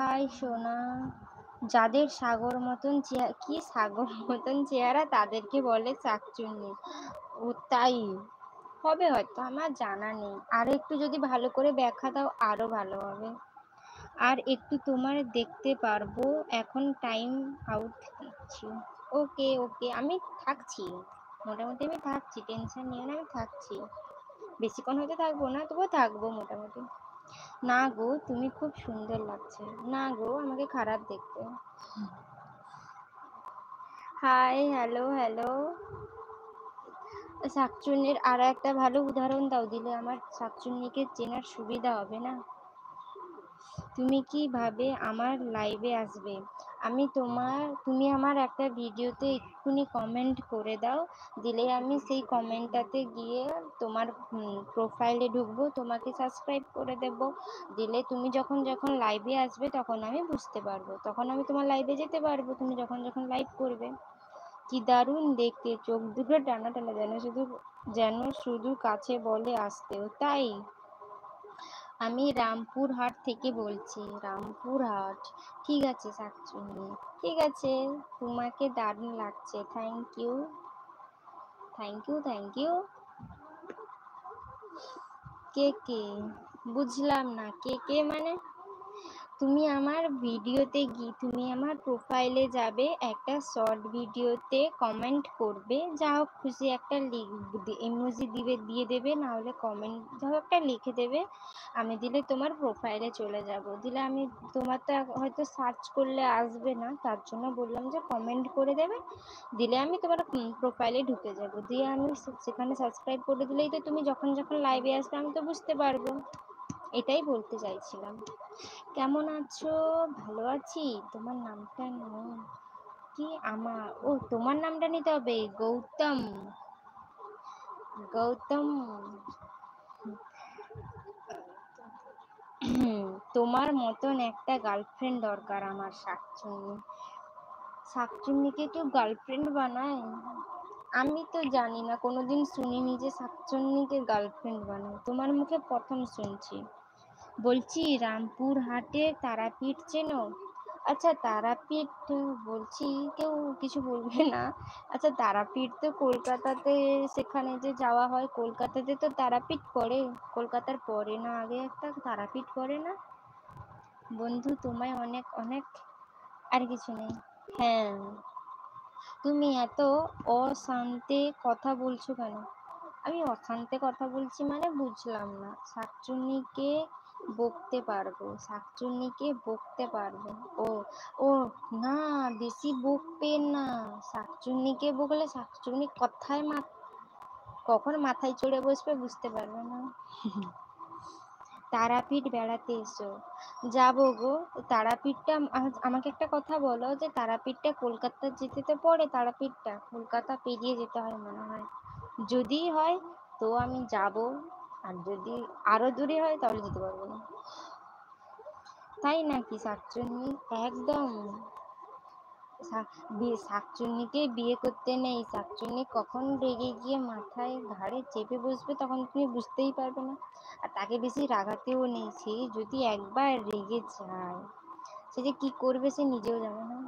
High সোনা। যাদের সাগর মতন চেহারা, কি সাগর মতন চেহারা তাদেরকে বলে শাকচুন্নি। ও তাই হবে হয়তো, আমার জানা নেই। আর একটু যদি ভালো করে ব্যাখ্যা দাও আরো ভালো হবে। আর একটু তোমার দেখতে পারবো, এখন টাইম আউট দিচ্ছি। ওকে ওকে, আমি থাকছি, মোটামুটি আমি থাকছি, টেনশন নিও না, আমি থাকছি। বেশিক্ষণ হয়তো থাকবো না, তবুও থাকবো মোটামুটি। না গো, তুমি খুব সুন্দর লাগছে। না গো, আমাকে খারাপ দেখতে। Hi, hello hello. শাকচুন্নির আর একটা ভালো উদাহরণ দাও, দিলে আমার শাকচুন্নিকে চেনার সুবিধা হবে না। তুমি কিভাবে আমার লাইভে আসবে? তুমি আমার একটা ভিডিওতে এক্ষুনি কমেন্ট করে দাও, দিলে আমি সেই কমেন্টটাতে গিয়ে তোমার প্রোফাইলে ঢুকবো, তোমাকে সাবস্ক্রাইব করে দেব। দিলে তুমি যখন যখন লাইভে আসবে তখন আমি বুঝতে পারবো, তখন আমি তোমার লাইভে যেতে পারবো, তুমি যখন যখন লাইভ করবে। কি দারুণ দেখতে, চোখ দুটো টানা টানা, যেন শুধু কাছে বলে আসতেও। তাই আমি রামপুরহাট থেকে বলছি। রামপুরহাট, ঠিক আছে শাকচুন্নি, ঠিক আছে। তোমাকে দারুণ লাগছে, thank you thank you thank you. কে কে? বুঝলাম না, কে কে মানে? তুমি আমার প্রোফাইলে যাবে, একটা শর্ট ভিডিওতে কমেন্ট করবে, যা হোক খুশি একটা ইমোজি দিয়ে দেবে, না হলে কমেন্ট যা হোক একটা লিখে দেবে। আমি দিলে তোমার প্রোফাইলে চলে যাব, দিলে আমি তোমারটা হয়তো সার্চ করলে আসবে না, তার জন্য বললাম যে কমেন্ট করে দেবে, দিলে আমি তোমার প্রোফাইলে ঢুকে যাব, দিয়ে আমি সেখানে সাবস্ক্রাইব করে দিলেই তো তুমি যখন যখন লাইভে আসবে আমি তো বুঝতে পারবো। এটাই বলতে চাইছিলাম। কেমন আছো? ভালো আছি। তোমার নামটা নাও কি? তোমার নামটা নিতে হবে, গৌতম। গৌতম। তোমার মতন একটা গার্লফ্রেন্ড দরকার আমার শাকচুন্নি। শাকচুন্নিকে কেউ গার্লফ্রেন্ড বানায়? আমি তো জানি না, কোনোদিন শুনিনি যে শাকচুন্নিকে গার্লফ্রেন্ড বানায়, তোমার মুখে প্রথম শুনছি। বলছি রামপুরহাটে তারাপীঠ চেনো? আচ্ছা তারাপীঠ, বলছি কেউ কিছু বলবে না। আচ্ছা তারাপীঠ তো কলকাতাতে, সেখানে যে যাওয়া হয়, কলকাতাতে তো তারাপীঠ পড়ে, কলকাতার পরে না আগে একটা তারাপীঠ পড়ে না? বন্ধু তোমায় অনেক অনেক। আর কিছু নেই। হ্যাঁ, তুমি এত অশান্তে কথা বলছো কেন? আমি অশান্তে কথা বলছি মানে বুঝলাম না। শাকচুন্নিকে বকতে পারবো। ও ও না, বেশি বকবেন না। শাকচুন্নিকে বকলে শাকচুন্নি কখন মাথায় চড়ে বসবে বুঝতে পারবে না। তারাপীঠ বেড়াতে এসো। যাবো গো। তারাপীঠটা আমাকে একটা কথা বলো, যে তারাপীঠটা কলকাতা যেতে তো পড়ে, তারাপীঠটা কলকাতা পেরিয়ে যেতে হয় মনে হয়। যদি হয় তো আমি যাব, আর যদি আরো দূরে হয় তাহলে যেতে পারবো না। তাই নাকি শাকচুন্নি? একদম। শাকচুন্নিকে বিয়ে করতে নেই, শাকচুন্নি কখন রেগে গিয়ে মাথায় ঘাড়ে চেপে বসবে তখন তুমি বুঝতেই পারবে না। আর তাকে বেশি রাগাতেও নেই, সে যদি একবার রেগে যায় সে যে কি করবে সে নিজেও জানে না।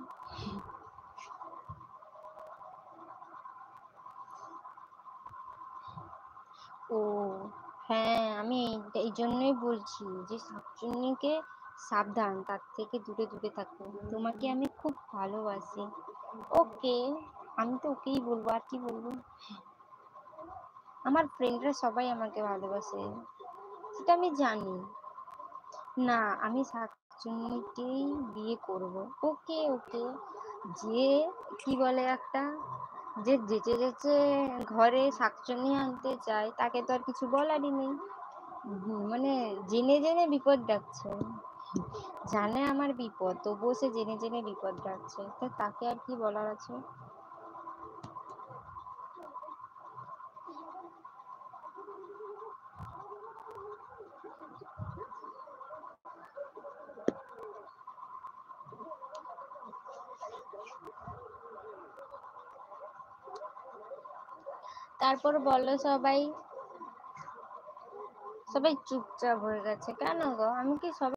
ও হ্যাঁ, আমি এই জন্যই বলছি যে শাকচুন্নিকে সাবধান, তার থেকে দূরে দূরে থাকো, তোমাকে আমি খুব ভালোবাসি। ওকে, আমি তো ওকেই বলবো, আর কি বলবো। আমার ফ্রেন্ডরা সবাই আমাকে ভালোবাসে, সেটা আমি জানি। না, আমি শাকচুন্নিকেই বিয়ে করব। ওকে ওকে। যে কি বলে একটা, যে যেচে যেচে ঘরে শাকচুন্নি আনতে চায় তাকে তো আর কিছু বলারই নেই। মানে জেনে জেনে বিপদ ডাকছে, জানে আমার বিপদ, তবুও সে জেনে জেনে বিপদ ডাকছে, তো তাকে আর কি বলার আছে। তারপর বলো, সবাই সবাই চুপচাপ হয়ে গেছে কেন গো? আমি কি সবাই